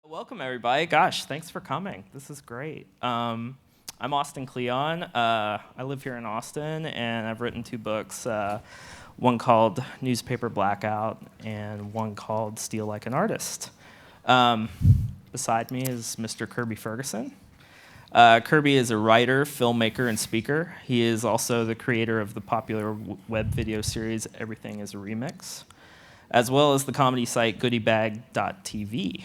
Welcome, everybody. Gosh, thanks for coming. This is great. I'm Austin Kleon. I live here in Austin, and I've written two books, one called Newspaper Blackout and one called Steal Like an Artist. Beside me is Mr. Kirby Ferguson. Kirby is a writer, filmmaker, and speaker. He is also the creator of the popular web video series Everything is a Remix, as well as the comedy site goodiebag.tv.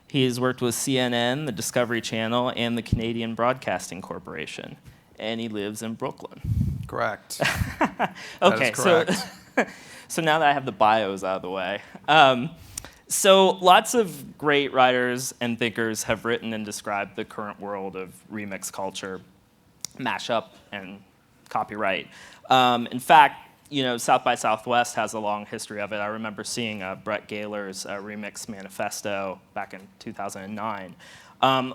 He has worked with CNN, the Discovery Channel, and the Canadian Broadcasting Corporation, and he lives in Brooklyn. Correct. Okay, that is correct. So now that I have the bios out of the way, so lots of great writers and thinkers have written and described the current world of remix culture, mashup, and copyright. In fact, South by Southwest has a long history of it. I remember seeing Brett Gaylor's remix manifesto back in 2009.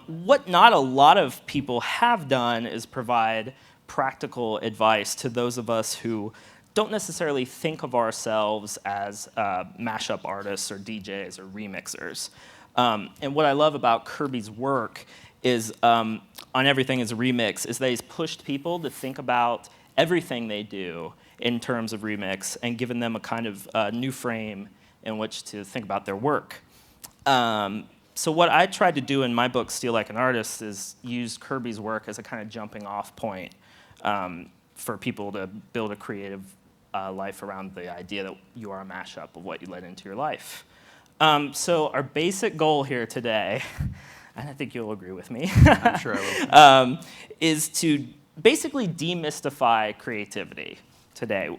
What not a lot of people have done is provide practical advice to those of us who don't necessarily think of ourselves as mashup artists or DJs or remixers. And what I love about Kirby's work is on Everything is a Remix is that he's pushed people to think about everything they do in terms of remix and given them a kind of new frame in which to think about their work. So what I tried to do in my book, Steal Like an Artist, is use Kirby's work as a kind of jumping off point for people to build a creative life around the idea that you are a mashup of what you let into your life. So our basic goal here today, and I think you'll agree with me, I'm sure I will. is to basically demystify creativity today.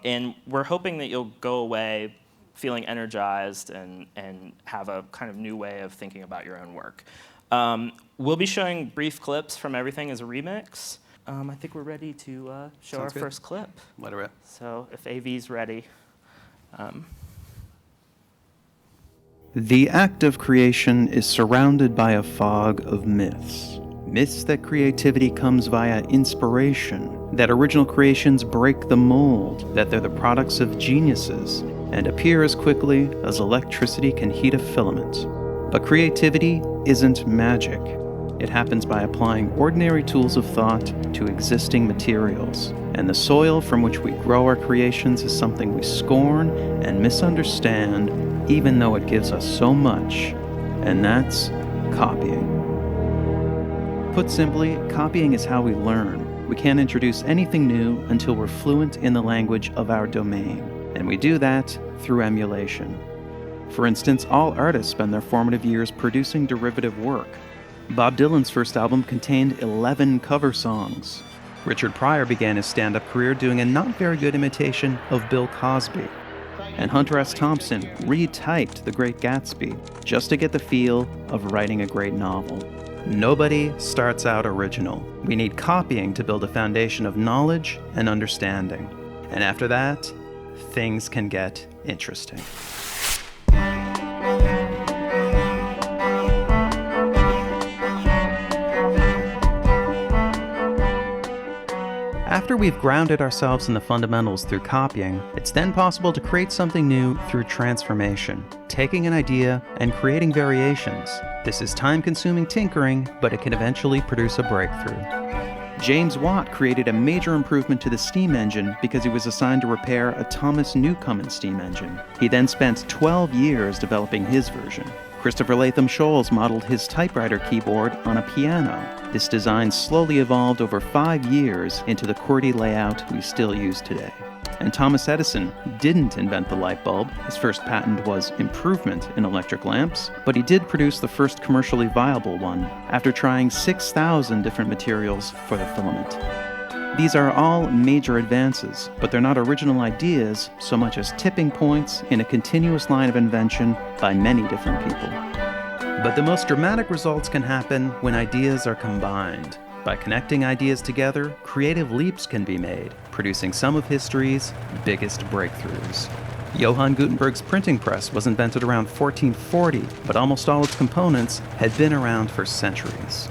And we're hoping that you'll go away feeling energized and have a kind of new way of thinking about your own work. We'll be showing brief clips from Everything as a Remix. I think we're ready to show our first clip. Let her rip. So if AV's ready. The act of creation is surrounded by a fog of myths. Myths that creativity comes via inspiration, that original creations break the mold, that they're the products of geniuses, and appear as quickly as electricity can heat a filament. But creativity isn't magic. It happens by applying ordinary tools of thought to existing materials, and the soil from which we grow our creations is something we scorn and misunderstand, even though it gives us so much, and that's copying. Put simply, copying is how we learn. We can't introduce anything new until we're fluent in the language of our domain, and we do that through emulation. For instance, all artists spend their formative years producing derivative work. Bob Dylan's first album contained 11 cover songs. Richard Pryor began his stand-up career doing a not very good imitation of Bill Cosby. And Hunter S. Thompson retyped The Great Gatsby just to get the feel of writing a great novel. Nobody starts out original. We need copying to build a foundation of knowledge and understanding. And after that, things can get interesting. After we've grounded ourselves in the fundamentals through copying, it's then possible to create something new through transformation, taking an idea and creating variations. This is time-consuming tinkering, but it can eventually produce a breakthrough. James Watt created a major improvement to the steam engine because he was assigned to repair a Thomas Newcomen steam engine. He then spent 12 years developing his version. Christopher Latham Scholes modeled his typewriter keyboard on a piano. This design slowly evolved over 5 years into the QWERTY layout we still use today. And Thomas Edison didn't invent the light bulb. His first patent was improvement in electric lamps, but he did produce the first commercially viable one after trying 6,000 different materials for the filament. These are all major advances, but they're not original ideas so much as tipping points in a continuous line of invention by many different people. But the most dramatic results can happen when ideas are combined. By connecting ideas together, creative leaps can be made, producing some of history's biggest breakthroughs. Johann Gutenberg's printing press was invented around 1440, but almost all its components had been around for centuries.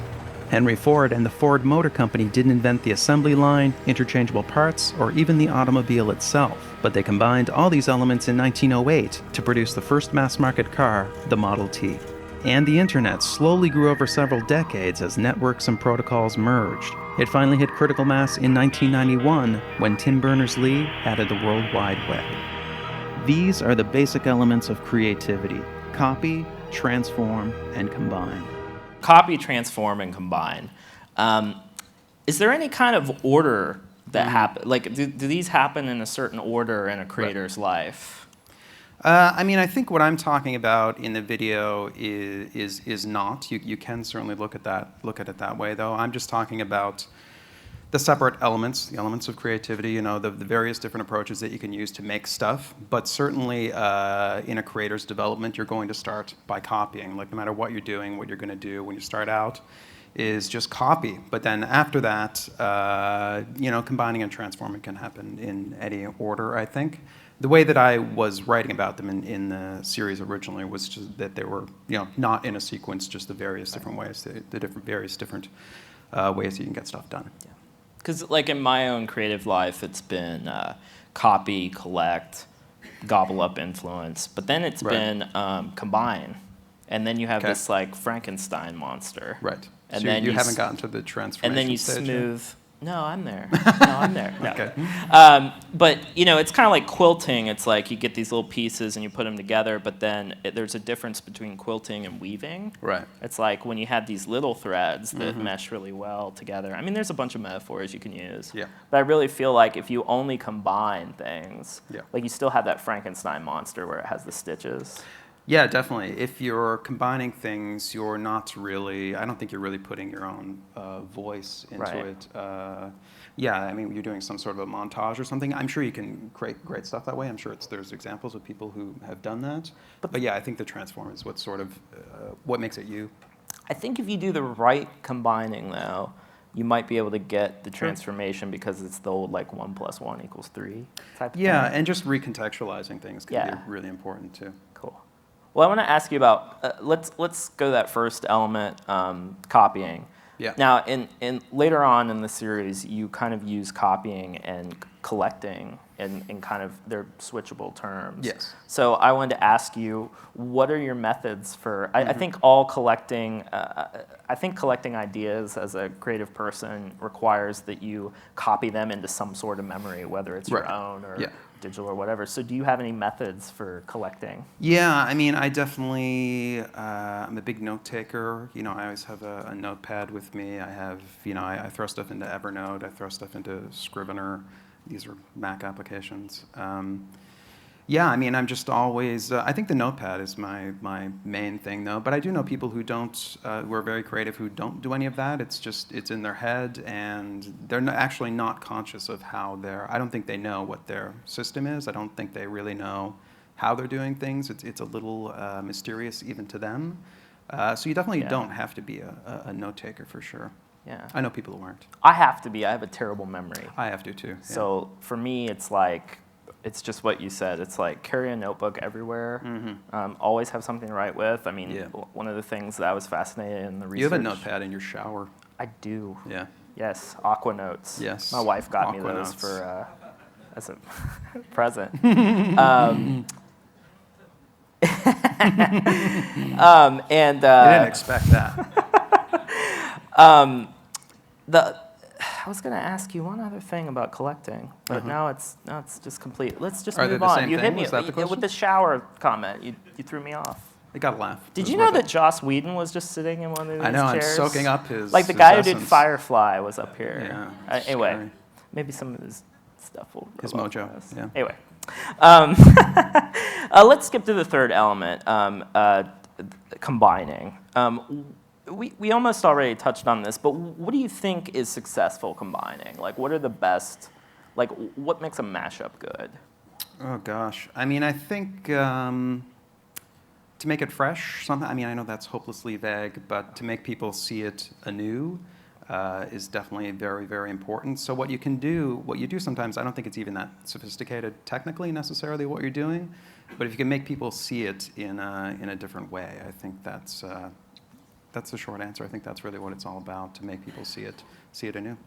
Henry Ford and the Ford Motor Company didn't invent the assembly line, interchangeable parts, or even the automobile itself, but they combined all these elements in 1908 to produce the first mass-market car, the Model T. And the internet slowly grew over several decades as networks and protocols merged. It finally hit critical mass in 1991 when Tim Berners-Lee added the World Wide Web. These are the basic elements of creativity: copy, transform, and combine. Copy, transform, and combine. Is there any kind of order that happen? Like, do these happen in a certain order in a creator's life? I mean, I think what I'm talking about in the video is not. You can certainly look at it that way, though. I'm just talking about the separate elements, the elements of creativity, the various different approaches that you can use to make stuff. But certainly in a creator's development, you're going to start by copying. Like, no matter what you're doing, what you're going to do when you start out is just copy. But then after that, combining and transforming can happen in any order, I think. The way that I was writing about them in the series originally was just that they were, not in a sequence, just the various different ways, various different ways you can get stuff done. Yeah. Because, like, in my own creative life, it's been copy, collect, gobble up, influence. But then it's been combine. And then you have this, like, Frankenstein monster. Right. And so then you haven't gotten to the transformation and then you stage smooth. yet? No, I'm there. No, I'm there. No. Okay. But, it's kind of like quilting. It's like you get these little pieces and you put them together, but then there's a difference between quilting and weaving. Right. It's like when you have these little threads that mesh really well together. I mean, there's a bunch of metaphors you can use. Yeah. But I really feel like if you only combine things, Yeah. like you still have that Frankenstein monster where it has the stitches. Yeah, definitely. If you're combining things, you're not really, I don't think you're really putting your own voice into it. Yeah, I mean, you're doing some sort of a montage or something. I'm sure you can create great stuff that way. I'm sure there's examples of people who have done that. But yeah, I think the transform is what sort of, what makes it you. I think if you do the right combining, though, you might be able to get the transformation because it's the old, like, 1 + 1 = 3 type of thing. Yeah, and just recontextualizing things can be really important, too. Cool. Well, I want to ask you about, let's go to that first element, copying. Yeah. Now, in later on in the series, you kind of use copying and collecting in kind of their switchable terms. Yes. So I wanted to ask you, what are your methods for? I think all collecting. I think collecting ideas as a creative person requires that you copy them into some sort of memory, whether it's your own or digital or whatever. So do you have any methods for collecting? Yeah, I mean, I definitely, I'm a big note taker. I always have a notepad with me. I have, I throw stuff into Evernote. I throw stuff into Scrivener. These are Mac applications. Yeah, I mean, I'm just always, I think the notepad is my main thing, though. But I do know people who don't, who are very creative, who don't do any of that. It's in their head, and they're actually not conscious of how I don't think they know what their system is. I don't think they really know how they're doing things. It's a little mysterious even to them. So you definitely don't have to be a note taker for sure. Yeah. I know people who aren't. I have to be. I have a terrible memory. I have to, too. Yeah. So for me, it's like, it's just what you said. It's like carry a notebook everywhere. Always have something to write with. I mean, one of the things that I was fascinated in the research. You have a notepad in your shower. I do. Yeah. Yes, Aqua Notes. Yes. My wife got me Aqua those Notes. for as a present. I didn't expect that. I was going to ask you one other thing about collecting, but now it's just complete. Let's just Are they move the on. same You thing? hit me Was that the question? with the shower comment. You threw me off. I got to laugh. Did you know that Joss Whedon was just sitting in one of these chairs? I know, I'm soaking up his Like the guy who did essence. Firefly was up here. Yeah, Anyway, scary. maybe some of his stuff will His rub off mojo, on us. yeah. Anyway, let's skip to the third element, combining. We almost already touched on this, but what do you think is successful combining? Like, what are the best, like, what makes a mashup good? Oh, gosh. I mean, I think to make it fresh, I mean, I know that's hopelessly vague, but to make people see it anew is definitely very, very important. So what you do sometimes, I don't think it's even that sophisticated technically necessarily what you're doing, but if you can make people see it in a different way, I think that's the short answer. I think that's really what it's all about, to make people see it anew.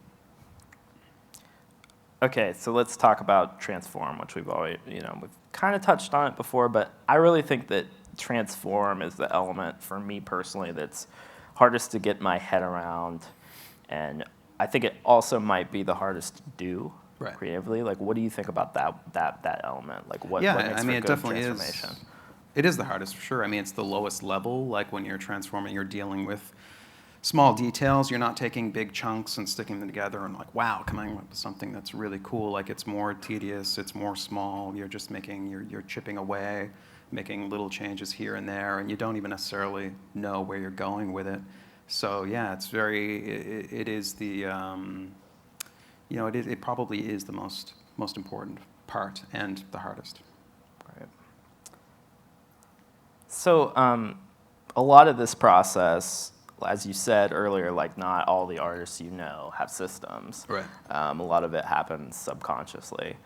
Okay, so let's talk about transform, which we've already, we've kind of touched on it before, but I really think that transform is the element for me personally that's hardest to get my head around, and I think it also might be the hardest to do creatively. Like, what do you think about that element? Like, what makes I mean, for it good definitely transformation? is. It is the hardest for sure. I mean, it's the lowest level. Like when you're transforming, you're dealing with small details. You're not taking big chunks and sticking them together and like, wow, coming up with something that's really cool. Like it's more tedious. It's more small. You're just you're chipping away, making little changes here and there, and you don't even necessarily know where you're going with it. So yeah, it's it is the, it probably is the most important part and the hardest. Right. So a lot of this process, as you said earlier, like not all the artists you know have systems. Right. A lot of it happens subconsciously.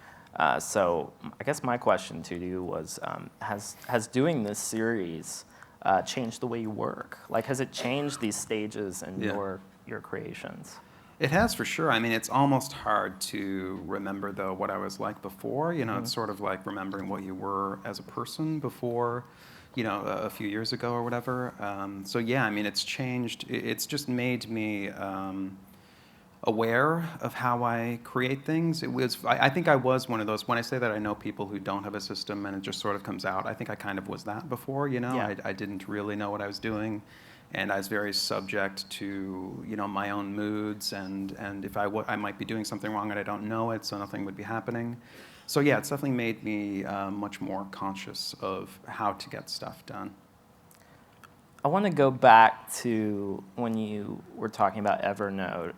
So I guess my question to you was, has doing this series changed the way you work? Like, has it changed these stages in your creations? It has for sure. I mean, it's almost hard to remember, though, what I was like before. It's sort of like remembering what you were as a person before, a few years ago or whatever. So yeah, I mean, it's changed. It's just made me aware of how I create things. I think I was one of those, when I say that I know people who don't have a system and it just sort of comes out, I think I kind of was that before, Yeah. I didn't really know what I was doing. And I was very subject to, my own moods, and if I might be doing something wrong and I don't know it, so nothing would be happening. So yeah, it's definitely made me much more conscious of how to get stuff done. I want to go back to when you were talking about Evernote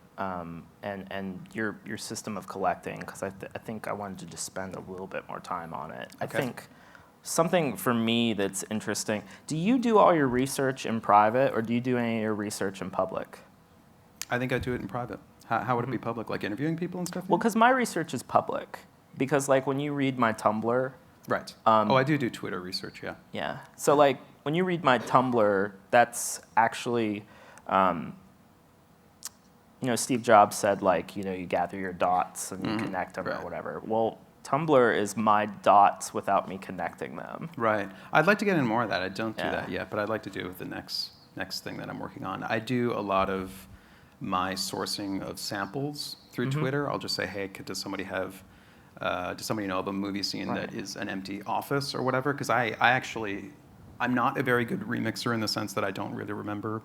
and your system of collecting, because I think I wanted to just spend a little bit more time on it. Okay. I think something for me that's interesting, do you do all your research in private or do you do any of your research in public? I think I do it in private. How would it be public? Like interviewing people and stuff? Well, because my research is public. Because like when you read my Tumblr. Right. I do Twitter research, yeah. Yeah. So like when you read my Tumblr, that's actually, Steve Jobs said like, you gather your dots and you connect them or whatever. Well, Tumblr is my dots without me connecting them. Right. I'd like to get in more of that. I don't do Yeah. that yet, but I'd like to do it with the next thing that I'm working on. I do a lot of my sourcing of samples through Twitter. I'll just say, hey, does somebody know of a movie scene that is an empty office or whatever? Because I'm not a very good remixer in the sense that I don't really remember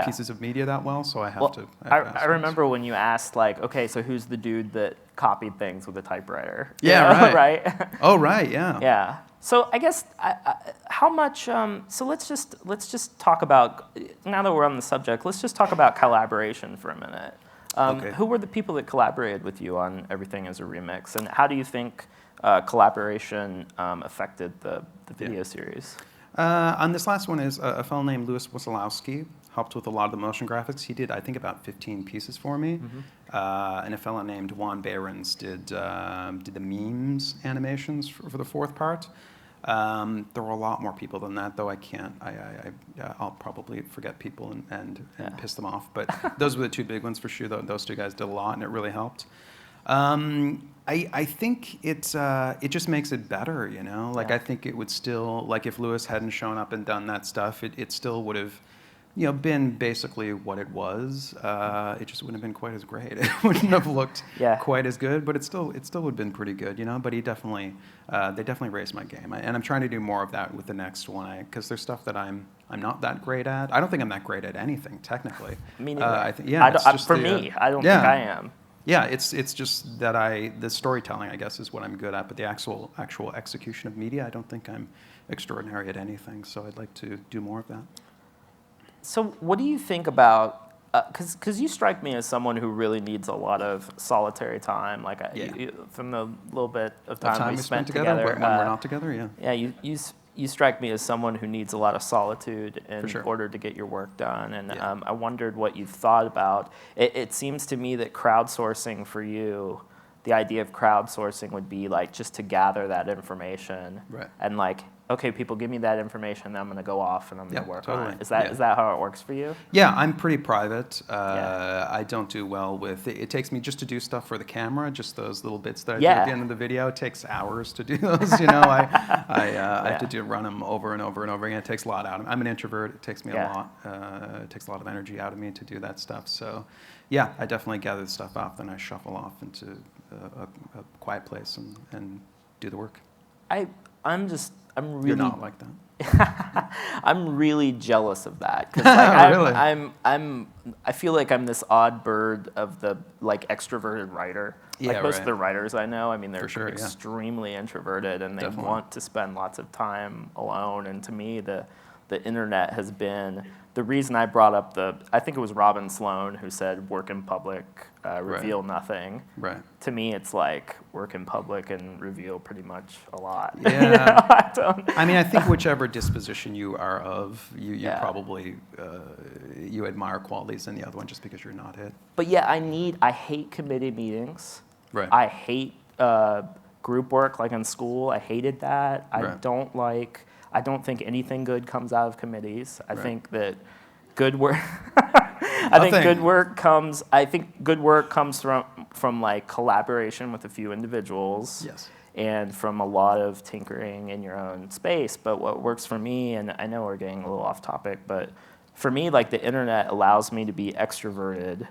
pieces of media that well, so I have to ask I remember when you asked, like, okay, so who's the dude that copied things with a typewriter? Yeah, right. Right? Oh, right, yeah. Yeah. So I guess how much? So let's just talk about, now that we're on the subject, let's just talk about collaboration for a minute. Okay. Who were the people that collaborated with you on Everything as a Remix, and how do you think collaboration affected the video series? On this last one is a fellow named Louis Wasilowski, helped with a lot of the motion graphics. He did, I think, about 15 pieces for me. And a fellow named Juan Behrens did the memes animations for the fourth part. There were a lot more people than that, though I'll probably forget people and piss them off. But those were the two big ones for sure. Those two guys did a lot, and it really helped. I think it just makes it better, Like I think it would still, like if Louis hadn't shown up and done that stuff, it still would have, been basically what it was. It just wouldn't have been quite as great. It wouldn't have looked quite as good, but it still would have been pretty good, But they definitely raised my game, and I'm trying to do more of that with the next one, because there's stuff that I'm not that great at. I don't think I'm that great at anything technically. Me neither. I think I don't think I am. Yeah, it's just that the storytelling, I guess, is what I'm good at, but the actual execution of media, I don't think I'm extraordinary at anything, so I'd like to do more of that. So what do you think about, because you strike me as someone who really needs a lot of solitary time, like from the little bit of time we spent together. When we're not together, yeah. Yeah, you strike me as someone who needs a lot of solitude in sure. order to get your work done. And I wondered what you've thought about. It seems to me that crowdsourcing for you, the idea of crowdsourcing would be like just to gather that information. Right. And like, okay, people give me that information, then I'm going to go off and I'm going to work on it. Is Yeah. that how it works for you? Yeah, I'm pretty private. I don't do well with it. It takes me just to do stuff for the camera, just those little bits that I do at the end of the video. It takes hours to do those. You know, I have to run them over and over and over again. It takes a lot out of me. I'm an introvert. It takes me a lot. It takes a lot of energy out of me to do that stuff. So, yeah, I definitely gather the stuff off, then I shuffle off into a quiet place and do the work. I'm really. You're not like that. I'm really jealous of that because like, Really? I feel like I'm this odd bird of the like extroverted writer. Like most of the writers I know, I mean, they're extremely introverted and they want to spend lots of time alone. And to me, the internet has been the reason I brought up I think it was Robin Sloan who said work in public, reveal nothing. Right. To me, it's like work in public and reveal pretty much a lot. Yeah. I mean, I think whichever disposition you are of, you probably, you admire qualities in the other one just because you're not it. But yeah, I hate committee meetings. Right. I hate group work like in school. I hated that. I don't think anything good comes out of committees. I think that good work. I think good work comes from like collaboration with a few individuals. Yes. And from a lot of tinkering in your own space. But what works for me, and I know we're getting a little off topic, but for me, like the internet allows me to be extroverted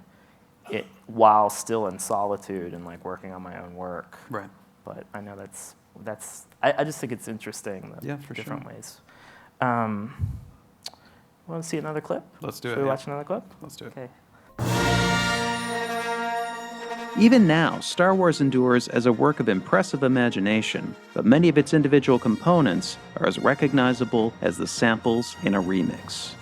while still in solitude and like working on my own work. Right. But I know I just think it's interesting the different ways. Want to see another clip? Let's do it. Should we watch another clip? Let's do it. Okay. Even now, Star Wars endures as a work of impressive imagination, but many of its individual components are as recognizable as the samples in a remix.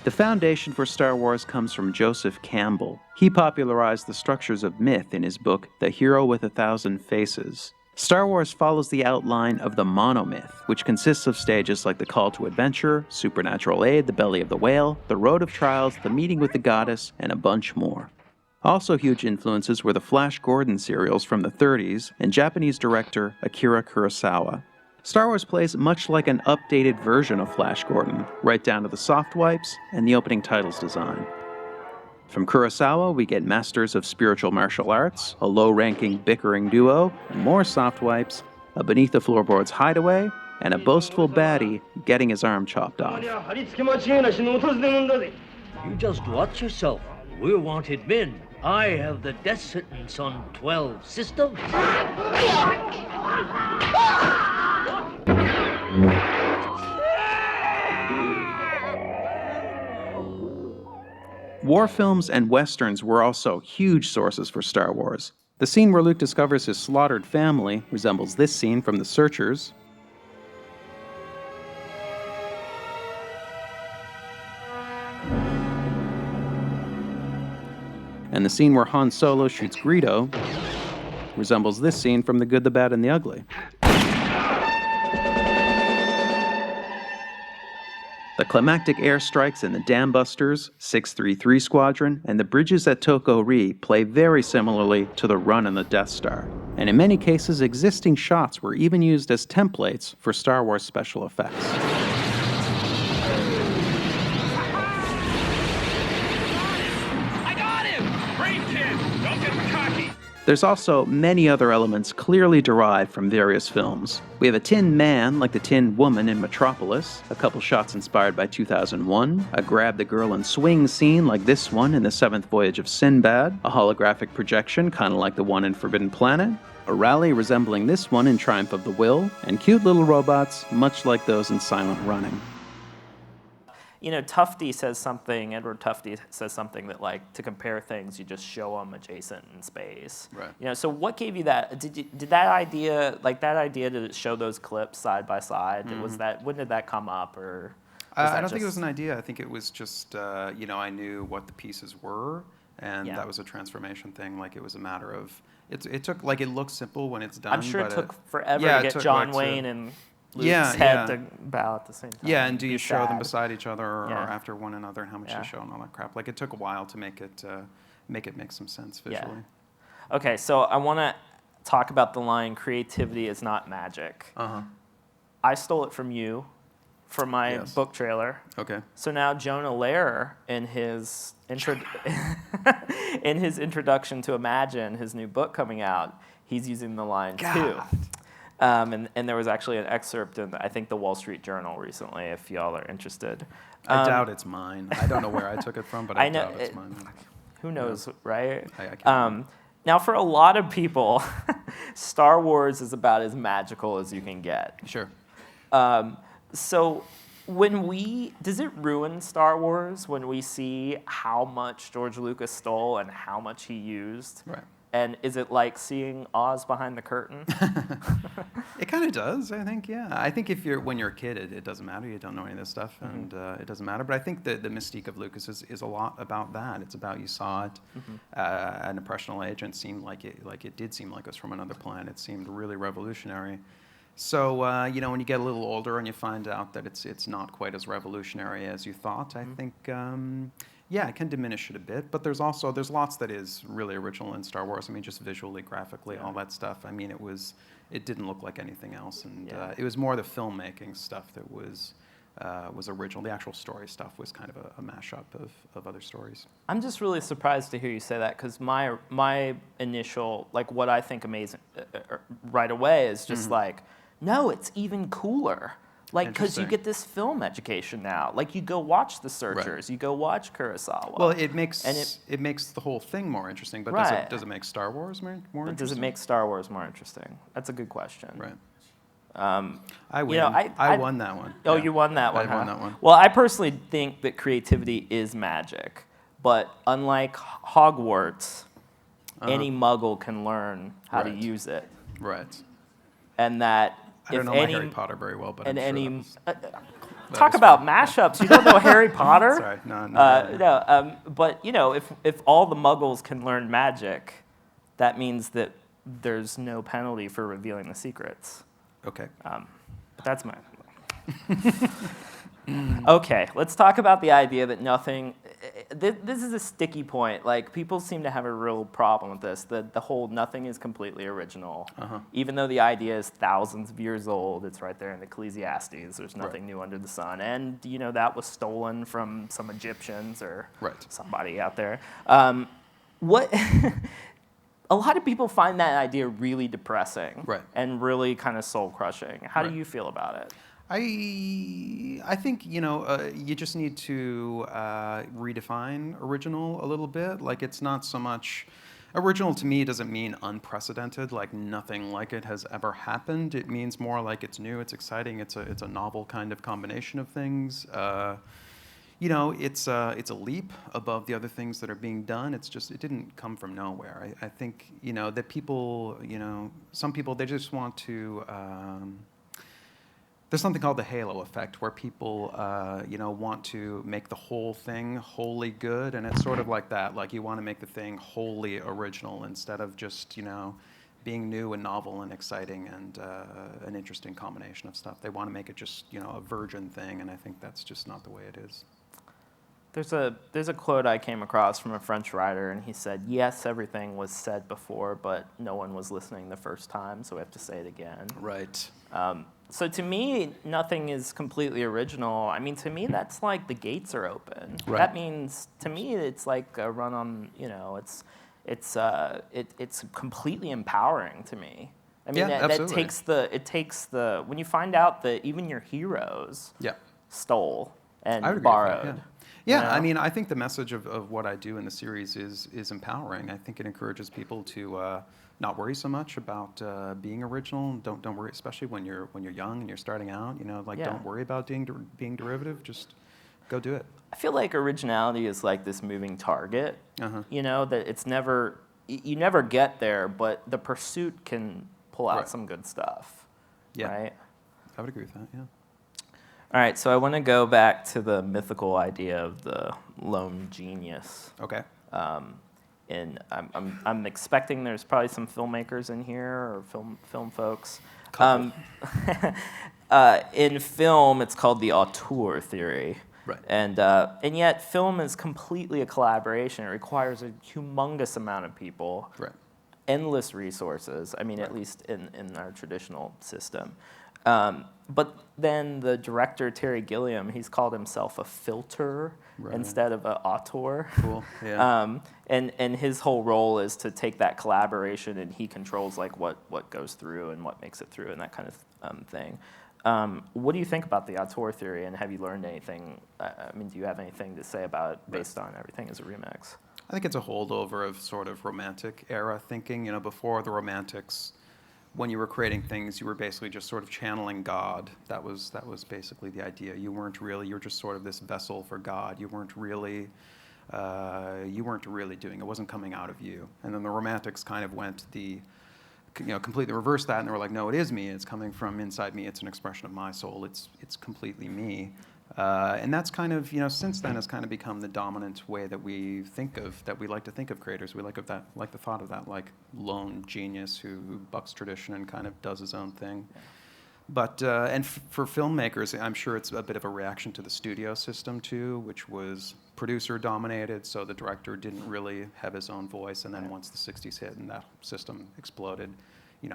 The foundation for Star Wars comes from Joseph Campbell. He popularized the structures of myth in his book, The Hero with a Thousand Faces. Star Wars follows the outline of the monomyth, which consists of stages like the Call to Adventure, Supernatural Aid, the Belly of the Whale, the Road of Trials, the Meeting with the Goddess, and a bunch more. Also huge influences were the Flash Gordon serials from the 30s and Japanese director Akira Kurosawa. Star Wars plays much like an updated version of Flash Gordon, right down to the soft wipes and the opening titles design. From Kurosawa, we get masters of spiritual martial arts, a low-ranking bickering duo, more soft wipes, a beneath the floorboards hideaway, and a boastful baddie getting his arm chopped off. You just watch yourself. We're wanted men. I have the death sentence on 12 systems. War films and westerns were also huge sources for Star Wars. The scene where Luke discovers his slaughtered family resembles this scene from The Searchers. And the scene where Han Solo shoots Greedo resembles this scene from The Good, the Bad, and the Ugly. The climactic airstrikes in the Dam Busters, 633 Squadron, and the bridges at Toko Ri play very similarly to the run on the Death Star. And in many cases, existing shots were even used as templates for Star Wars special effects. There's also many other elements clearly derived from various films. We have a tin man like the Tin Woman in Metropolis, a couple shots inspired by 2001, a grab the girl and swing scene like this one in The Seventh Voyage of Sinbad, a holographic projection kind of like the one in Forbidden Planet, a rally resembling this one in Triumph of the Will, and cute little robots much like those in Silent Running. You know, Tufte says something, Edward Tufte says something that, like, to compare things, you just show them adjacent in space. Right. You know, so what gave you that? Did that idea to show those clips side by side? Mm-hmm. When did that come up, or? I don't think it was an idea. I think it was just, I knew what the pieces were, and that was a transformation thing. Like, it was a matter of, it took, like, it looks simple when it's done. I'm sure it took forever to get John Wayne and Luke's head to bow at the same time. Yeah, and do you show them beside each other or after one another, and how much you show and all that crap? Like, it took a while to make it make some sense visually. Yeah. Okay, so I want to talk about the line, creativity is not magic. Uh-huh. I stole it from you for my Yes. book trailer. Okay. So now Jonah Lehrer, in his in his introduction to Imagine, his new book coming out, he's using the line too. And there was actually an excerpt in, I think, the Wall Street Journal recently, if y'all are interested. I doubt it's mine. I don't know where I took it from, but I know doubt it's mine. Who knows, right? I can't. Now, for a lot of people, Star Wars is about as magical as you can get. Sure. So does it ruin Star Wars when we see how much George Lucas stole and how much he used? Right. And is it like seeing Oz behind the curtain? It kind of does, I think, yeah. I think when you're a kid, it doesn't matter. You don't know any of this stuff, and it doesn't matter. But I think the mystique of Lucas is a lot about that. It's about you saw it at an impressionable age, and it seemed like it did seem like it was from another planet. It seemed really revolutionary. So, when you get a little older and you find out that it's not quite as revolutionary as you thought, I think, yeah, it can diminish it a bit. But there's lots that is really original in Star Wars. I mean, just visually, graphically, all that stuff. I mean, it didn't look like anything else, and it was more the filmmaking stuff that was original. The actual story stuff was kind of a mashup of other stories. I'm just really surprised to hear you say that, because my initial, like, what I think amazing right away is just like, no, it's even cooler. Like, because you get this film education now. Like, you go watch The Searchers, you go watch Kurosawa. Well, it makes the whole thing more interesting. But does it make Star Wars more interesting? Does it make Star Wars more interesting? That's a good question. Right. I win. I won that one. Oh, yeah. you won that one. I won that one. Well, I personally think that creativity is magic, but unlike Hogwarts, any Muggle can learn how to use it. Right. And that I don't know my Harry Potter very well, but I'm sure talk about mashups. You don't know Harry Potter? Sorry, no. But if all the Muggles can learn magic, that means that there's no penalty for revealing the secrets. Okay. But that's my. Okay, let's talk about the idea that nothing. This is a sticky point. Like, people seem to have a real problem with this. The whole nothing is completely original. Even though the idea is thousands of years old, it's right there in Ecclesiastes. There's nothing new under the sun, and that was stolen from some Egyptians or somebody out there. What? A lot of people find that idea really depressing and really kind of soul crushing. How do you feel about it? I think you just need to redefine original a little bit. Like, it's not so much original to me doesn't mean unprecedented, like nothing like it has ever happened. It means more like it's new, it's exciting, it's a novel kind of combination of things. It's a leap above the other things that are being done. It didn't come from nowhere. I think that people, some people, they just want to. There's something called the halo effect, where people, want to make the whole thing wholly good, and it's sort of like that. Like, you want to make the thing wholly original instead of just, being new and novel and exciting and an interesting combination of stuff. They want to make it just, a virgin thing, and I think that's just not the way it is. There's a quote I came across from a French writer, and he said, "Yes, everything was said before, but no one was listening the first time, so we have to say it again." Right. So to me, nothing is completely original. I mean, to me, that's like the gates are open. Right. That means, to me, it's like a run on. It's completely empowering to me. I mean, that takes the when you find out that even your heroes stole and borrowed. Yeah, I mean, I think the message of what I do in the series is empowering. I think it encourages people to not worry so much about being original. Don't worry, especially when you're young and you're starting out. Don't worry about being derivative. Just go do it. I feel like originality is like this moving target. That it's never you never get there, but the pursuit can pull out some good stuff. Yeah, right? I would agree with that. Yeah. All right, so I want to go back to the mythical idea of the lone genius. Okay. And I'm expecting there's probably some filmmakers in here or film folks. In film, it's called the auteur theory. Right. And yet film is completely a collaboration. It requires a humongous amount of people. Right. Endless resources. I mean, at least in our traditional system. But then the director, Terry Gilliam, he's called himself a filter instead of an auteur. Cool. Yeah. And his whole role is to take that collaboration, and he controls like what goes through and what makes it through and that kind of thing. What do you think about the auteur theory, and have you learned anything? I mean, do you have anything to say about it based on everything as a remix? I think it's a holdover of sort of romantic era thinking. You know, before the romantics, when you were creating things, you were basically just sort of channeling God. That was basically the idea. You weren't really, you were just sort of this vessel for God. You weren't really doing, it wasn't coming out of you. And then the romantics kind of went completely reversed that, and they were like, no, it is me. It's coming from inside me. It's an expression of my soul. It's completely me. And that's kind of, since then has kind of become the dominant way that we like to think of creators. We like the thought of that, like lone genius who bucks tradition and kind of does his own thing. Yeah. But, for filmmakers, I'm sure it's a bit of a reaction to the studio system too, which was producer dominated, so the director didn't really have his own voice, and then once the 60s hit and that system exploded,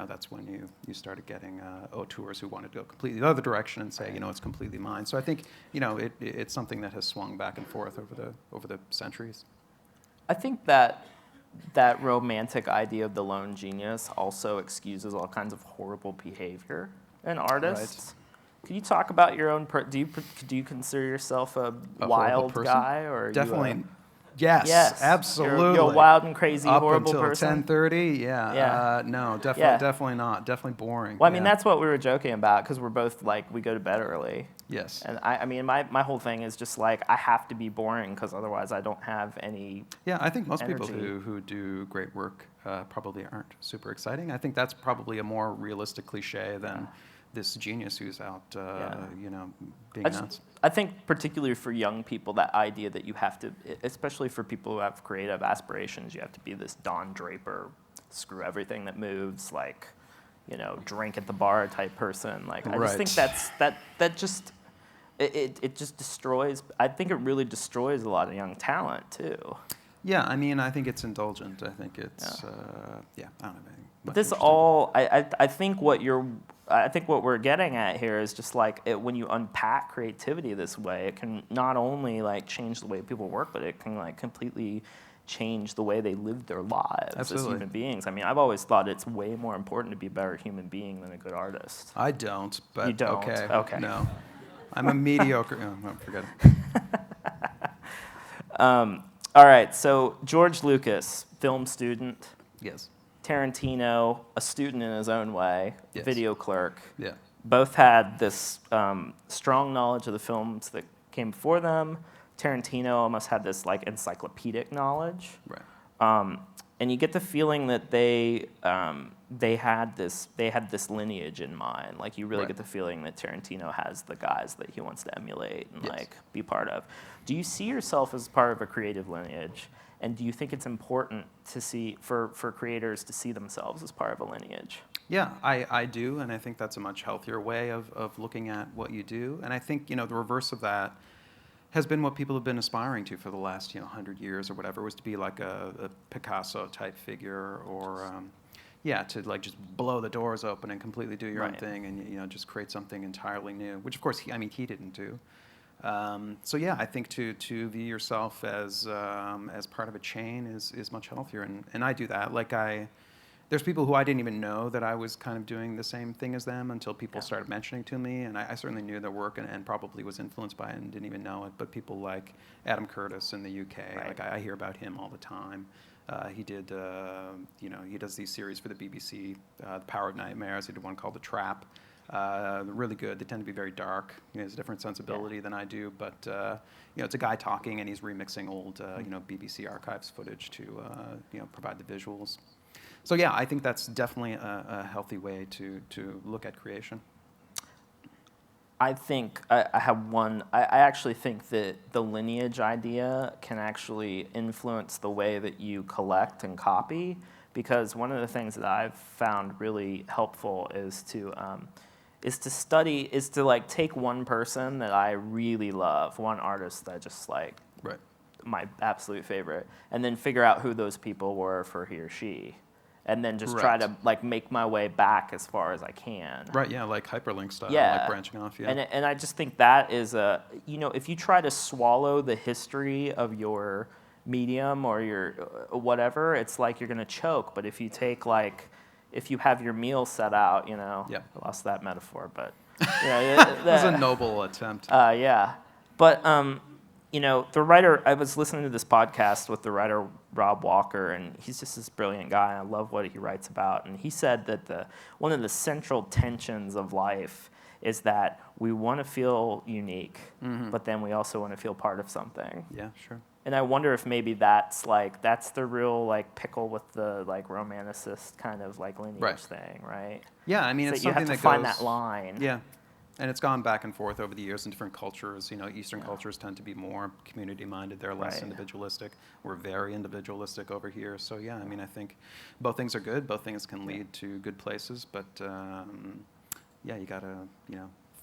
that's when you started getting auteurs who wanted to go completely the other direction and say, it's completely mine. So I think, it's something that has swung back and forth over the centuries. I think that romantic idea of the lone genius also excuses all kinds of horrible behavior in artists. Right. Can you talk about your own? Do you consider yourself a wild guy, or definitely? Yes, absolutely. You're a wild and crazy, horrible person. Up until 10:30, yeah. No, definitely not. Definitely boring. Well, I mean, that's what we were joking about, because we're both like, we go to bed early. Yes. And I mean, my whole thing is just like, I have to be boring, because otherwise I don't have any Yeah, I think most energy. people who do great work probably aren't super exciting. I think that's probably a more realistic cliche than this genius who's out, being nuts. I think particularly for young people, that idea that you have to, especially for people who have creative aspirations, you have to be this Don Draper, screw everything that moves, like, drink at the bar type person. Like, I just think that just, it just destroys, I think it really destroys a lot of young talent too. Yeah, I mean, I think it's indulgent. I think it's, I don't know. But this all, I think what we're getting at here is just like, when you unpack creativity this way, it can not only like change the way people work, but it can like completely change the way they live their lives as human beings. I mean, I've always thought it's way more important to be a better human being than a good artist. I don't, but you don't. Okay. No, I'm a mediocre. Forget it. All right, so George Lucas, film student. Yes. Tarantino, a student in his own way, video clerk. Yeah. Both had this strong knowledge of the films that came before them. Tarantino almost had this like encyclopedic knowledge. Right. And you get the feeling that they had this lineage in mind. Like, you really get the feeling that Tarantino has the guys that he wants to emulate and like be part of. Do you see yourself as part of a creative lineage? And do you think it's important to see for creators to see themselves as part of a lineage? Yeah, I do, and I think that's a much healthier way of looking at what you do. And I think the reverse of that has been what people have been aspiring to for the last 100 years or whatever, was to be like a Picasso type figure, or to like just blow the doors open and completely do your own thing, and just create something entirely new. Which of course he didn't do. So yeah, I think to view yourself as part of a chain is much healthier, and I do that. Like, there's people who I didn't even know that I was kind of doing the same thing as them until people started mentioning to me, and I certainly knew their work and probably was influenced by it and didn't even know it. But people like Adam Curtis in the UK, like I hear about him all the time. He did, he does these series for the BBC, The Power of Nightmares. He did one called The Trap. Really good. They tend to be very dark. He has a different sensibility than I do, but it's a guy talking, and he's remixing old, BBC archives footage to, provide the visuals. So yeah, I think that's definitely a healthy way to look at creation. I think I have one. I actually think that the lineage idea can actually influence the way that you collect and copy, because one of the things that I've found really helpful is to like take one person that I really love, one artist that I just like, my absolute favorite, and then figure out who those people were for he or she. and then just try to like make my way back as far as I can. Right, yeah, like hyperlink style, Yeah. like branching off, yeah. And I just think that is if you try to swallow the history of your medium or your whatever, it's like you're going to choke. But if you take if you have your meal set out, Yeah. I lost that metaphor, but That was a noble attempt. yeah. But the writer, I was listening to this podcast with the writer Rob Walker, and he's just this brilliant guy, and I love what he writes about. And he said that one of the central tensions of life is that we want to feel unique, but then we also want to feel part of something. Yeah, sure. And I wonder if maybe that's the real pickle with the romanticist kind of lineage thing, right? Yeah, I mean, So it's you something have to that find goes, that line. Yeah, and it's gone back and forth over the years in different cultures. Eastern cultures tend to be more community-minded. They're less individualistic. We're very individualistic over here. So yeah, I mean, I think both things are good. Both things can lead to good places. But yeah, you gotta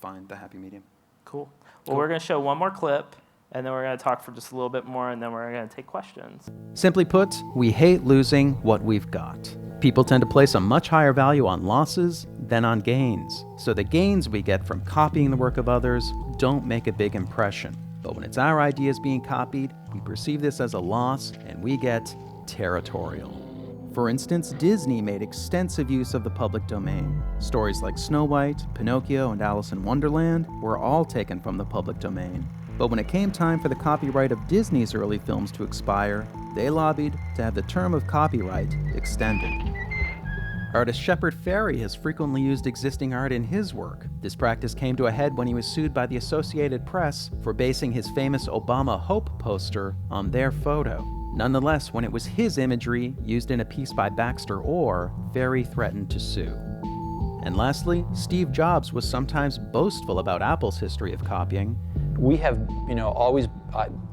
find the happy medium. Cool. Well, we're gonna show one more clip, and then we're going to talk for just a little bit more, and then we're going to take questions. Simply put, we hate losing what we've got. People tend to place a much higher value on losses than on gains. So the gains we get from copying the work of others don't make a big impression. But when it's our ideas being copied, we perceive this as a loss, and we get territorial. For instance, Disney made extensive use of the public domain. Stories like Snow White, Pinocchio, and Alice in Wonderland were all taken from the public domain. But when it came time for the copyright of Disney's early films to expire, they lobbied to have the term of copyright extended. Artist Shepard Fairey has frequently used existing art in his work. This practice came to a head when he was sued by the Associated Press for basing his famous Obama Hope poster on their photo. Nonetheless, when it was his imagery used in a piece by Baxter Orr, Fairey threatened to sue. And lastly, Steve Jobs was sometimes boastful about Apple's history of copying. We have, always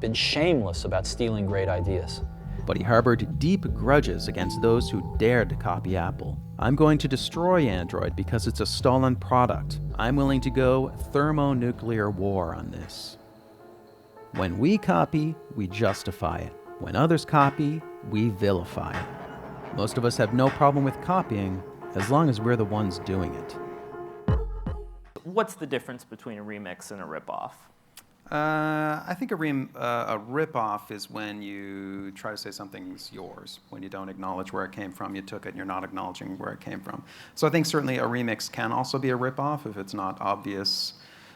been shameless about stealing great ideas. But he harbored deep grudges against those who dared to copy Apple. I'm going to destroy Android because it's a stolen product. I'm willing to go thermonuclear war on this. When we copy, we justify it. When others copy, we vilify it. Most of us have no problem with copying, as long as we're the ones doing it. What's the difference between a remix and a ripoff? I think a rip-off is when you try to say something's yours, when you don't acknowledge where it came from. You took it and you're not acknowledging where it came from. So I think certainly a remix can also be a rip-off if it's not obvious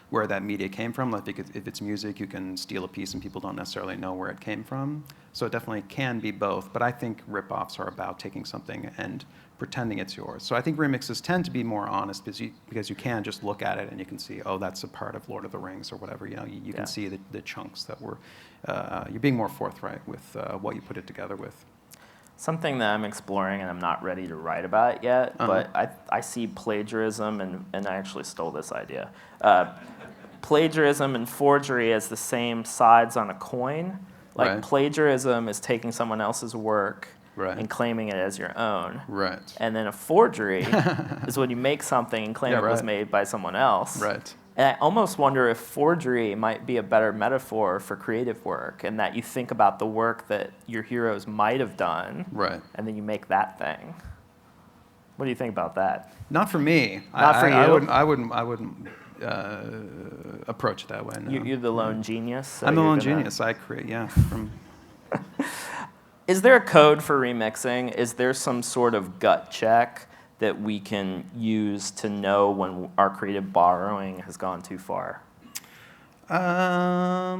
where that media came from. Like if it's music, you can steal a piece and people don't necessarily know where it came from. So it definitely can be both. But I think rip-offs are about taking something and pretending it's yours. So I think remixes tend to be more honest because you can just look at it and you can see, oh, that's a part of Lord of the Rings or whatever. You can see the chunks that were, you're being more forthright with what you put it together with. Something that I'm exploring and I'm not ready to write about yet, but I see plagiarism, and I actually stole this idea. Plagiarism and forgery as the same sides on a coin. Like plagiarism is taking someone else's work and claiming it as your own. Right. And then a forgery is when you make something and claim it was made by someone else. Right. And I almost wonder if forgery might be a better metaphor for creative work, and that you think about the work that your heroes might have done, and then you make that thing. What do you think about that? Not for me. Not for you? I wouldn't approach it that way. No. You're the lone genius? So I'm the lone genius. I create, from... Is there a code for remixing? Is there some sort of gut check that we can use to know when our creative borrowing has gone too far? I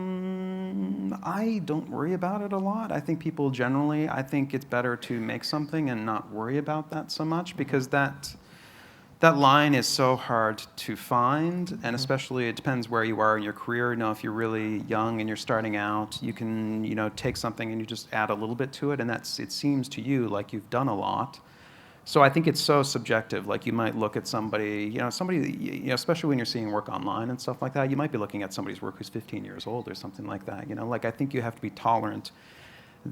don't worry about it a lot. I think people generally, I think it's better to make something and not worry about that so much, because that line is so hard to find, and especially it depends where you are in your career. If you're really young and you're starting out, you can, take something and you just add a little bit to it, and it seems to you like you've done a lot. So I think it's so subjective. Like you might look at somebody, especially when you're seeing work online and stuff like that, you might be looking at somebody's work who's 15 years old or something like that. I think you have to be tolerant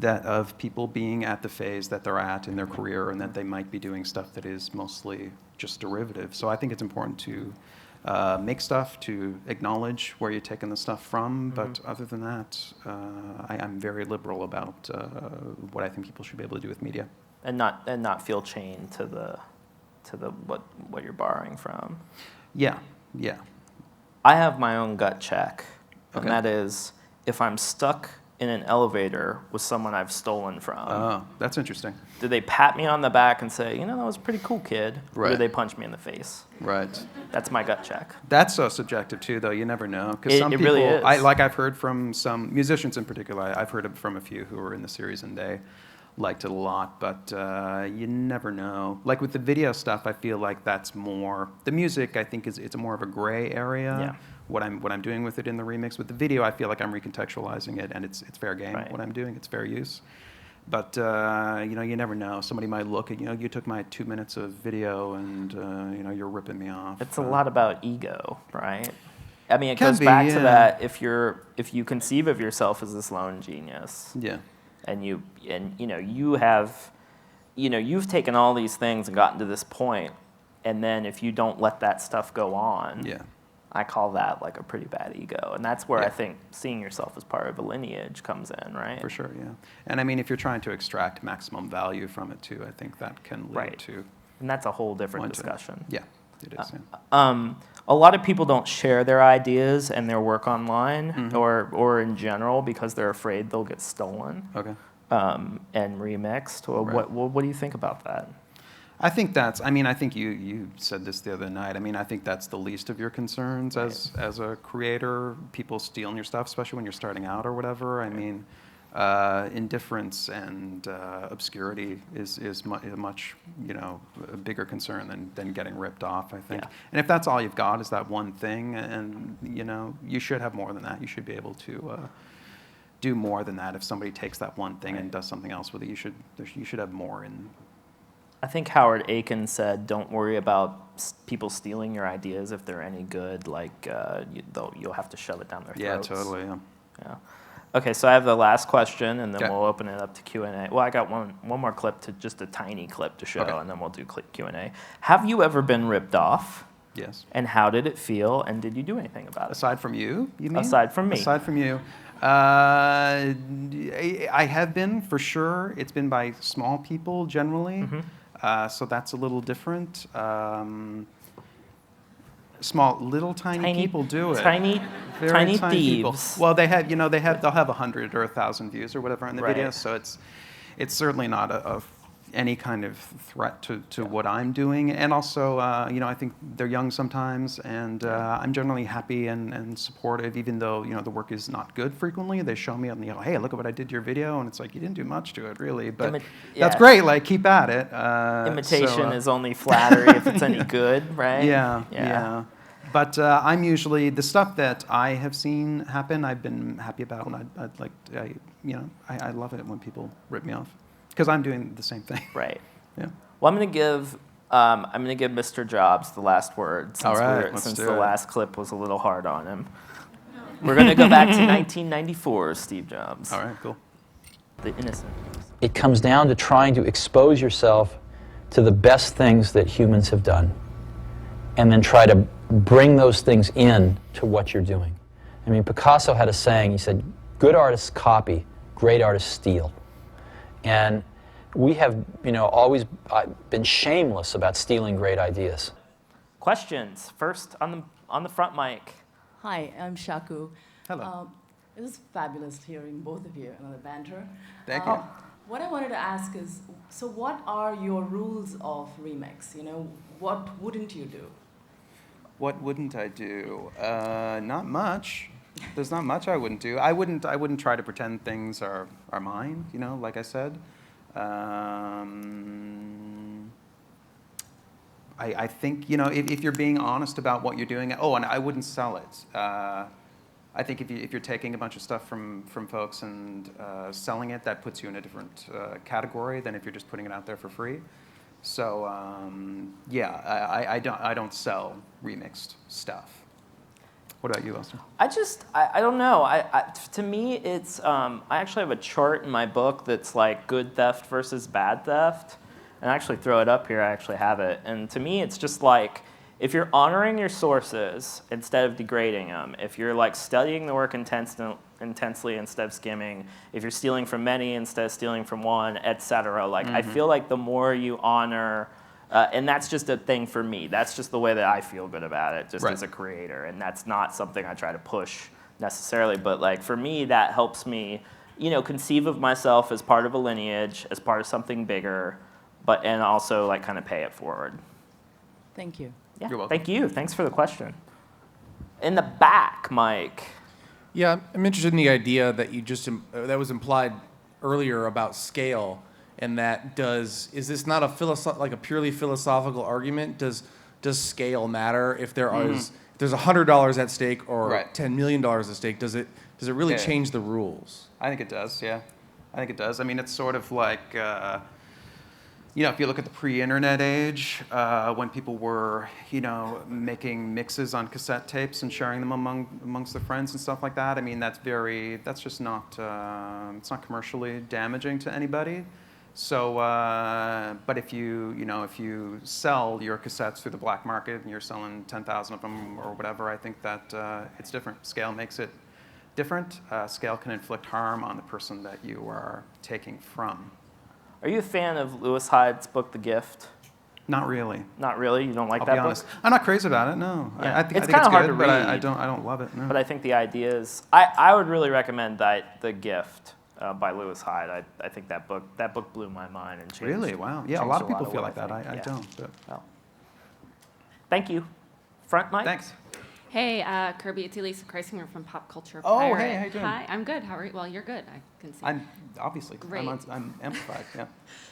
of people being at the phase that they're at in their career, and that they might be doing stuff that is mostly just derivative. So I think it's important to make stuff, to acknowledge where you're taking the stuff from. But other than that, I'm very liberal about what I think people should be able to do with media. And not feel chained to the what you're borrowing from. Yeah, yeah. I have my own gut check, and Okay. that is if I'm stuck in an elevator with someone I've stolen from. Oh, that's interesting. Do they pat me on the back and say, that was a pretty cool, kid? Or do Right. they punch me in the face? Right. That's my gut check. That's so subjective too, though. You never know, because It- some it people, really is. I've heard from some musicians in particular. I've heard from a few who were in the series and they liked it a lot, but you never know. Like with the video stuff, I feel like that's more. The music, I think, it's more of a gray area. Yeah. What I'm doing with it in the remix. With the video, I feel like I'm recontextualizing it, and it's fair game. Right. What I'm doing, it's fair use. But you never know. Somebody might look at you took my 2 minutes of video, and you're ripping me off. It's a lot about ego, right? I mean, it Can goes be, back to yeah. that if you conceive of yourself as this lone genius, Yeah. and you've taken all these things and gotten to this point, and then if you don't let that stuff go on, Yeah. I call that like a pretty bad ego, and that's where Yeah. I think seeing yourself as part of a lineage comes in, right? For sure, yeah. And I mean, if you're trying to extract maximum value from it too, I think that can lead Right. to And that's a whole different one to- discussion. Yeah, it is. Yeah. A lot of people don't share their ideas and their work online Mm-hmm. or in general because they're afraid they'll get stolen Okay. and remixed. Well, Right. what do you think about that? I think I think you said this the other night. I mean, I think that's the least of your concerns as a creator. People stealing your stuff, especially when you're starting out or whatever. I mean, indifference and obscurity is much a bigger concern than getting ripped off, I think. Yeah. And if that's all you've got is that one thing, and you should have more than that. You should be able to do more than that. If somebody takes that one thing and does something else with it, you should have more in. I think Howard Aiken said, "Don't worry about people stealing your ideas if they're any good. Like you'll have to shove it down their Yeah, throats." totally. Yeah. Yeah. Okay, so I have the last question, and then Okay. we'll open it up to Q&A. Well, I got one more clip, just a tiny clip to show, Okay. and then we'll do Q&A. Have you ever been ripped off? Yes. And how did it feel? And did you do anything about it? Aside from you mean? Aside from me. Aside from you. I have been, for sure. It's been by small people, generally. So that's a little different. Little tiny people do it. Tiny Very thieves. people. Well, they'll have 100 or 1,000 views or whatever on the Right. video. So it's certainly not any kind of threat to what I'm doing. And also, I think they're young sometimes, and I'm generally happy and supportive, even though, the work is not good frequently. They show me and they go, hey, look at what I did to your video. And it's like, you didn't do much to it, really. But that's yeah. great. Like, keep at it. Imitation is only flattery if it's any good, right? Yeah. But I'm usually, the stuff that I have seen happen, I've been happy about, and I love it when people rip me off. Because I'm doing the same thing. Right. Yeah. Well, I'm gonna give Mr. Jobs the last word since, All right, let's since do the it. last clip was a little hard on him. We're gonna go back to 1994, Steve Jobs. All right, cool. The innocent. It comes down to trying to expose yourself to the best things that humans have done, and then try to bring those things in to what you're doing. I mean, Picasso had a saying, he said, good artists copy, great artists steal. And we have, always been shameless about stealing great ideas. Questions first on the front mic. Hi, I'm Shaku. Hello. It was fabulous hearing both of you and the banter. Thank you. What I wanted to ask is, so what are your rules of remix? What wouldn't you do? What wouldn't I do? Not much. There's not much I wouldn't do. I wouldn't try to pretend things are mine. Like I said. I think if you're being honest about what you're doing. Oh, and I wouldn't sell it. I think if you're taking a bunch of stuff from folks and selling it, that puts you in a different category than if you're just putting it out there for free. So I don't sell remixed stuff. What about you, Austin? I don't know. To me, it's I actually have a chart in my book that's like good theft versus bad theft, and I actually throw it up here. I actually have it, and to me, it's just like if you're honoring your sources instead of degrading them, if you're like studying the work intensely instead of skimming, if you're stealing from many instead of stealing from one, etc. Like I feel like the more you honor, and that's just a thing for me. That's just the way that I feel good about it, just as a creator, and that's not something I try to push necessarily. But like for me, that helps me, you know, conceive of myself as part of a lineage, as part of something bigger, and also like kind of pay it forward. Thank you. Yeah, You're welcome. thank you. Thanks for the question. In the back, Mike. Yeah, I'm interested in the idea that you just that was implied earlier about scale, and that is this not a purely philosophical argument? Does scale matter if there's $100 at stake or $10 million at stake? Does it really change the rules? I think it does. Yeah, I think it does. I mean, it's sort of like. You know, if you look at the pre-internet age, when people were, you know, making mixes on cassette tapes and sharing them amongst their friends and stuff like that, I mean, that's just not, it's not commercially damaging to anybody. So, but if you sell your cassettes through the black market and you're selling 10,000 of them or whatever, I think that it's different. Scale makes it different. Scale can inflict harm on the person that you are taking from. Are you a fan of Lewis Hyde's book, The Gift? Not really. Not really? You don't like I'll that be book? honest. I'm not crazy about it. No. Yeah. I think It's it's kinda hard good, to but I read. don't love it. No. But I think the idea is, I would really recommend The Gift by Lewis Hyde. I think that book blew my mind and changed. Really? Wow. Yeah, a changed lot of people feel what like that. think. I Yeah. don't. But. Well, thank you. Front mic? Thanks. Hey, Kirby, it's Elisa Kreisinger from Pop Culture Oh, Pirate. hey, how you doing? Hi, I'm good. How are you? Well, you're good, I can see. I'm obviously. Great. I'm amplified. Yeah.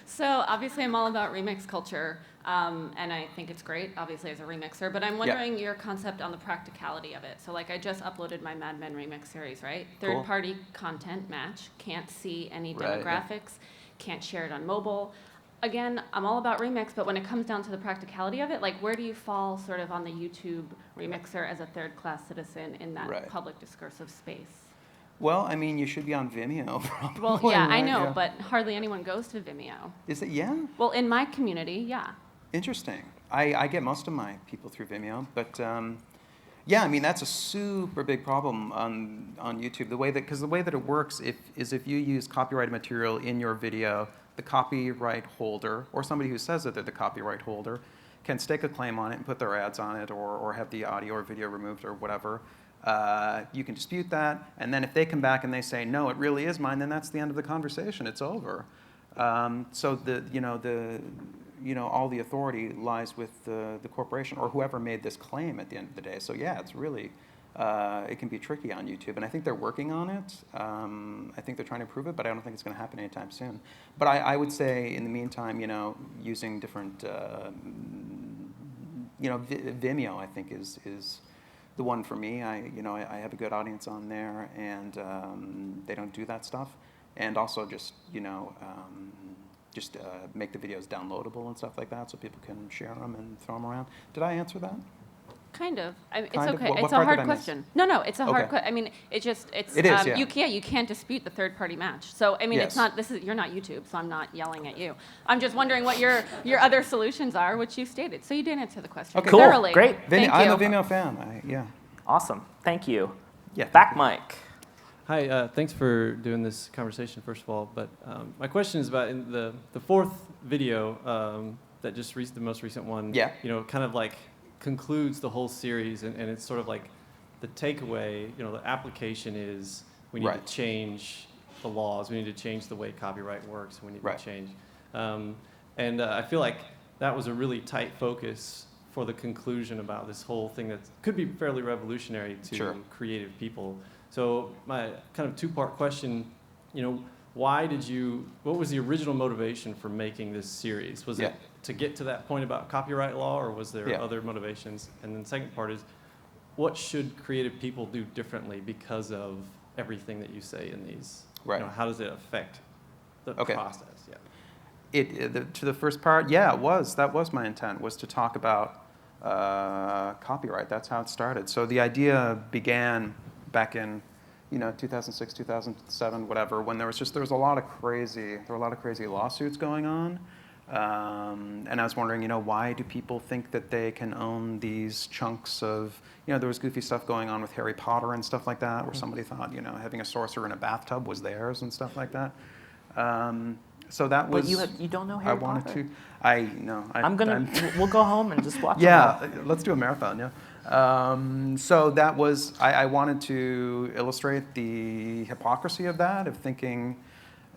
So obviously I'm all about remix culture, and I think it's great, obviously, as a remixer, but I'm wondering your concept on the practicality of it. So like I just uploaded my Mad Men remix series, right? Cool. Third-party content match, can't see any Right, yeah. demographics, can't share it on mobile. Again, I'm all about remix, but when it comes down to the practicality of it, like where do you fall sort of on the YouTube remixer as a third-class citizen in that public discursive space? Well, I mean, you should be on Vimeo, probably. Well, yeah, I right? know, Yeah. but hardly anyone goes to Vimeo. Is it? Yeah. Well, in my community, yeah. Interesting. I get most of my people through Vimeo, but yeah, I mean that's a super big problem on YouTube. The way that it works is if you use copyrighted material in your video, the copyright holder or somebody who says that they're the copyright holder can stake a claim on it and put their ads on it or have the audio or video removed or whatever. You can dispute that, and then if they come back and they say no, it really is mine, then that's the end of the conversation. It's over. So all the authority lies with the corporation or whoever made this claim at the end of the day. So yeah, it's really it can be tricky on YouTube, and I think they're working on it. I think they're trying to improve it, but I don't think it's going to happen anytime soon. But I would say in the meantime, using different, Vimeo I think is the one for me. I have a good audience on there, and they don't do that stuff. And also just make the videos downloadable and stuff like that, so people can share them and throw them around. Did I answer that? Kind of. It's Kind of? okay. What It's a part hard did I miss? question. No, it's a hard Okay. question. I mean, it is, yeah. You can't dispute the third-party match. So, I mean, Yes. it's not, you're not YouTube, so I'm not yelling at you. I'm just wondering what your other solutions are, which you stated. So you did answer the question Okay. Cool. thoroughly. Great. Thank I'm you. a Vimeo fan. Yeah. Awesome. Thank you. Yeah. Back mic. Hi, thanks for doing this conversation, first of all. But my question is about in the fourth video that just the most recent one. Yeah. Kind of like concludes the whole series, and it's sort of like the takeaway. The application is we need to change the laws. We need to change the way copyright works. We need to change. And I feel like that was a really tight focus for the conclusion about this whole thing that could be fairly revolutionary to creative people. So my kind of two-part question, what was the original motivation for making this series? Was it to get to that point about copyright law, or was there other motivations? And then the second part is, what should creative people do differently because of everything that you say in these? Right. How does it affect the process? Yeah. To the first part, that was my intent, was to talk about copyright. That's how it started. So the idea began back in 2006, 2007, whatever, when there was a lot of crazy lawsuits going on. And I was wondering, why do people think that they can own these chunks of, there was goofy stuff going on with Harry Potter and stuff like that, where somebody thought, having a sorcerer in a bathtub was theirs and stuff like that. So that was. But you don't know Harry Potter? I wanted to. I know. We'll go home and just watch it. Yeah, let's do a marathon. Yeah. So that was. I wanted to illustrate the hypocrisy of that, of thinking,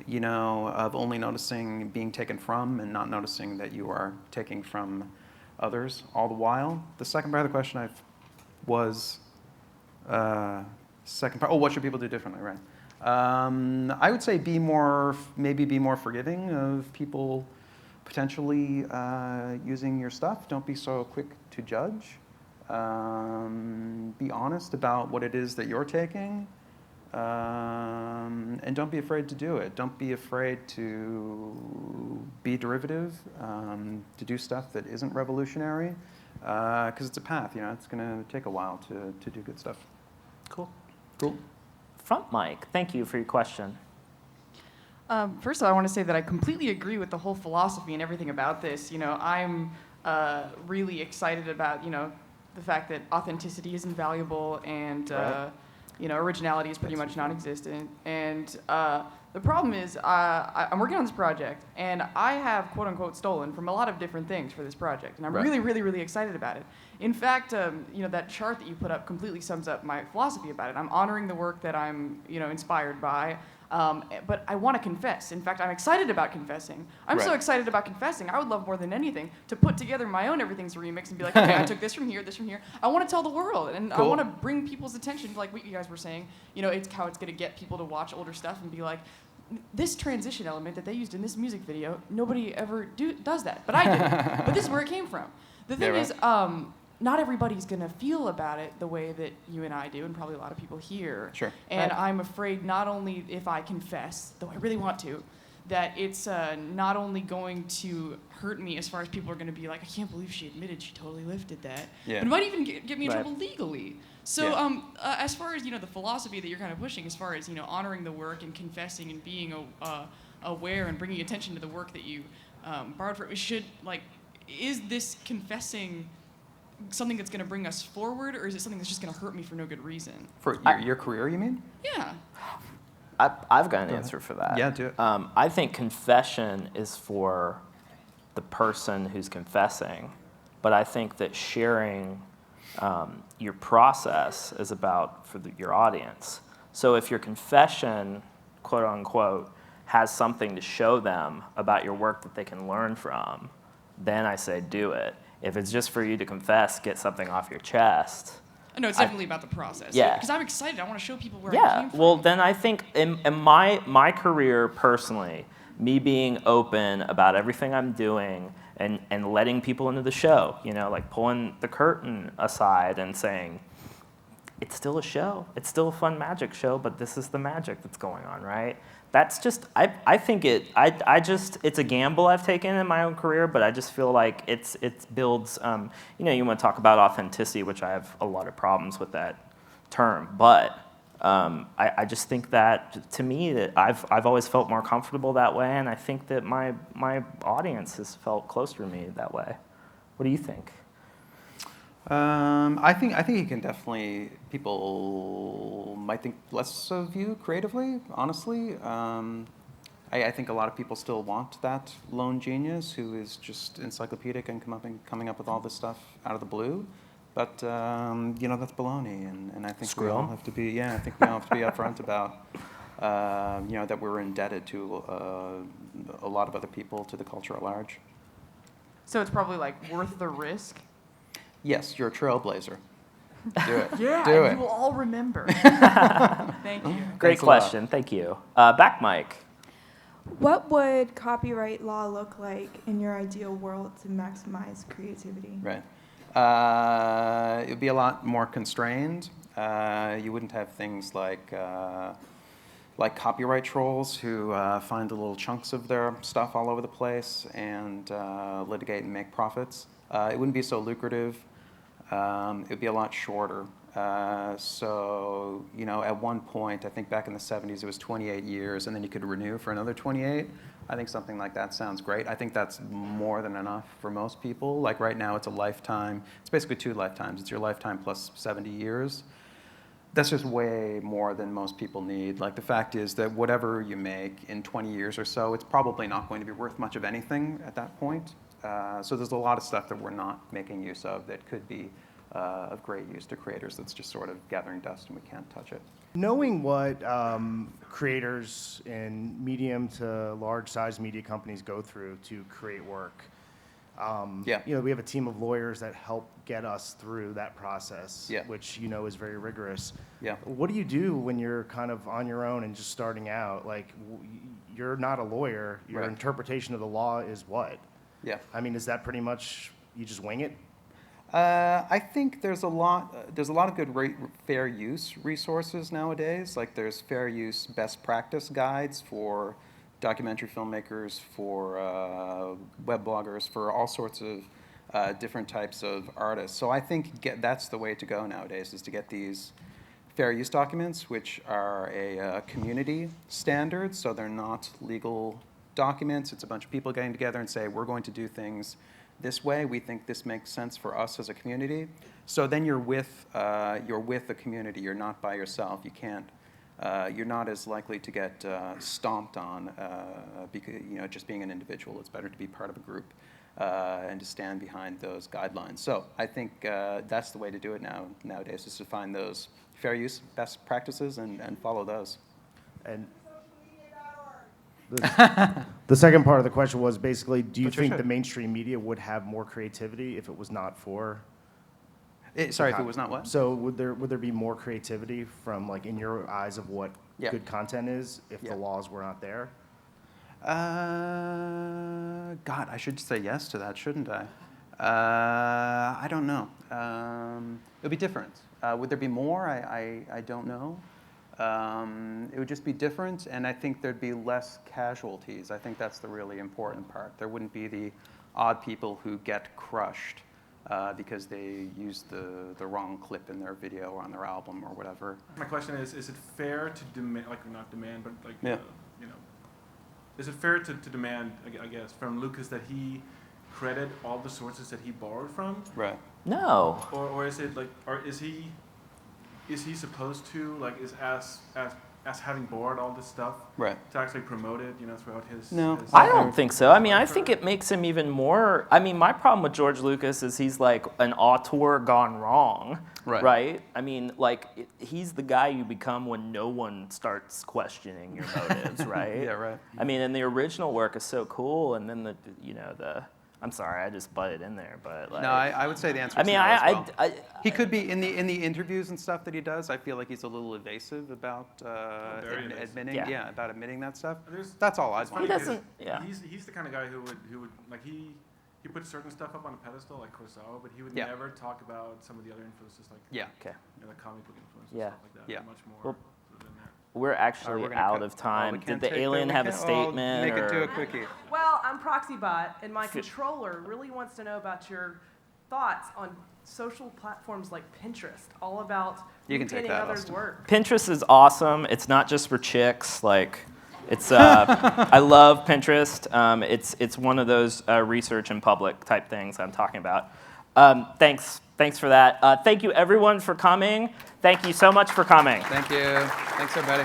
of only noticing being taken from and not noticing that you are taking from others all the while. The second part of the question was. Second part. Oh, what should people do differently? Right. I would say maybe be more forgiving of people potentially using your stuff. Don't be so quick to judge. Be honest about what it is that you're taking, and don't be afraid to do it. Don't be afraid to be derivative, to do stuff that isn't revolutionary, because it's a path. It's going to take a while to do good stuff. Cool. Front mic, thank you for your question. First of all, I want to say that I completely agree with the whole philosophy and everything about this. I'm really excited about, the fact that authenticity is invaluable and, right. Originality is pretty much non-existent. And the problem is I'm working on this project, and I have, quote unquote, stolen from a lot of different things for this project. And I'm really, really, really excited about it. In fact, that chart that you put up completely sums up my philosophy about it. I'm honoring the work that I'm, inspired by, but I want to confess. In fact, I'm excited about confessing. I'm so excited about confessing. I would love more than anything to put together my own Everything's a Remix and be like, okay, I took this from here, this from here. I want to tell the world, and I want to bring people's attention, like what you guys were saying. It's how it's going to get people to watch older stuff and be like, this transition element that they used in this music video, nobody ever does that, but I did. But this is where it came from. The thing is, not everybody's going to feel about it the way that you and I do, and probably a lot of people here. Sure. And I'm afraid not only if I confess, though I really want to, that it's not only going to hurt me as far as people are going to be like, I can't believe she admitted she totally lifted that. Yeah. But it might even get me in trouble legally. So as far as, the philosophy that you're kind of pushing, as far as, honoring the work and confessing and being aware and bringing attention to the work that you borrowed from, is this confessing something that's going to bring us forward, or is it something that's just going to hurt me for no good reason? For your career, you mean? Yeah. I've got an answer for that. Yeah, do it. I think confession is for the person who's confessing, but I think that sharing your process is about for your audience. So if your confession, quote unquote, has something to show them about your work that they can learn from, then I say do it. If it's just for you to confess, get something off your chest. No, it's definitely about the process. Yeah. Because I'm excited. I want to show people where I came from. Well, then I think in my career personally, me being open about everything I'm doing and letting people into the show, like pulling the curtain aside and saying, it's still a show. It's still a fun magic show, but this is the magic that's going on, right? That's just, I think it's a gamble I've taken in my own career, but I just feel like it builds, you want to talk about authenticity, which I have a lot of problems with that term, but I just think that, to me, that I've always felt more comfortable that way, and I think that my audience has felt closer to me that way. What do you think? I think you can definitely, people might think less of you creatively, honestly. I think a lot of people still want that lone genius who is just encyclopedic and coming up with all this stuff out of the blue. But that's baloney, and I think we all have to be upfront about that we're indebted to a lot of other people, to the culture at large. So it's probably worth the risk. Yes, you're a trailblazer. Do it. Yeah, Do it. You will all remember. Thank you. Great question. Thank you. Back mic. What would copyright law look like in your ideal world to maximize creativity? Right. It would be a lot more constrained. You wouldn't have things like copyright trolls who find the little chunks of their stuff all over the place and litigate and make profits. It wouldn't be so lucrative. It would be a lot shorter. So, at one point, I think back in the 70s, it was 28 years, and then you could renew for another 28. I think something like that sounds great. I think that's more than enough for most people. Like right now, it's a lifetime. It's basically 2 lifetimes. It's your lifetime plus 70 years. That's just way more than most people need. Like the fact is that whatever you make in 20 years or so, it's probably not going to be worth much of anything at that point. So there's a lot of stuff that we're not making use of that could be of great use to creators that's just sort of gathering dust and we can't touch it. Knowing what creators in medium to large size media companies go through to create work, we have a team of lawyers that help get us through that process, which is very rigorous. What do you do when you're kind of on your own and just starting out? Like, you're not a lawyer. Your interpretation of the law is what? I mean, is that pretty much you just wing it? I think there's a lot of good fair use resources nowadays. Like there's fair use best practice guides for documentary filmmakers, for web bloggers, for all sorts of different types of artists. So I think that's the way to go nowadays, is to get these fair use documents, which are a community standard. So they're not legal documents. It's a bunch of people getting together and say, we're going to do things this way. We think this makes sense for us as a community. So then you're with a community. You're not by yourself. You can't. You're not as likely to get stomped on because just being an individual. It's better to be part of a group and to stand behind those guidelines. So I think that's the way to do it nowadays, is to find those fair use best practices and follow those. And the second part of the question was basically, do you think the mainstream media would have more creativity if it was not for? If it was not what? So would there be more creativity from, like, in your eyes, of what good content is if the laws were not there? God, I should say yes to that, shouldn't I? I don't know. It would be different. Would there be more? I don't know. It would just be different, and I think there'd be less casualties. I think that's the really important part. There wouldn't be the odd people who get crushed because they used the wrong clip in their video or on their album or whatever. My question is it fair to demand, like not demand, but like, is it fair to demand, I guess, from Lucas that he credit all the sources that he borrowed from? Right. No. Or is it like, or is he supposed to, like, as having borrowed all this stuff, to actually promote it, throughout his? No, I don't think so. I mean, I think it makes him even more. I mean, my problem with George Lucas is he's like an auteur gone wrong, right? I mean, like, he's the guy you become when no one starts questioning your motives, right? I mean, and the original work is so cool, and then I'm sorry, I just butted in there, but like. No, I would say the answer is no as well. He could be in the interviews and stuff that he does. I feel like he's a little evasive about admitting that stuff. That's all I want. He doesn't. He's the kind of guy who would like he puts certain stuff up on a pedestal like Kurosawa, but he would never talk about some of the other influences like like comic book influences and stuff like that. Much more. We're actually out of time. Did the alien have a statement? Make it to a quickie. Well, I'm ProxyBot, and my controller really wants to know about your thoughts on social platforms like Pinterest, all about retaining others' work. Pinterest is awesome. It's not just for chicks. Like, it's I love Pinterest. It's one of those research in public type things I'm talking about. Thanks for that. Thank you everyone for coming. Thank you so much for coming. Thank you. Thanks everybody.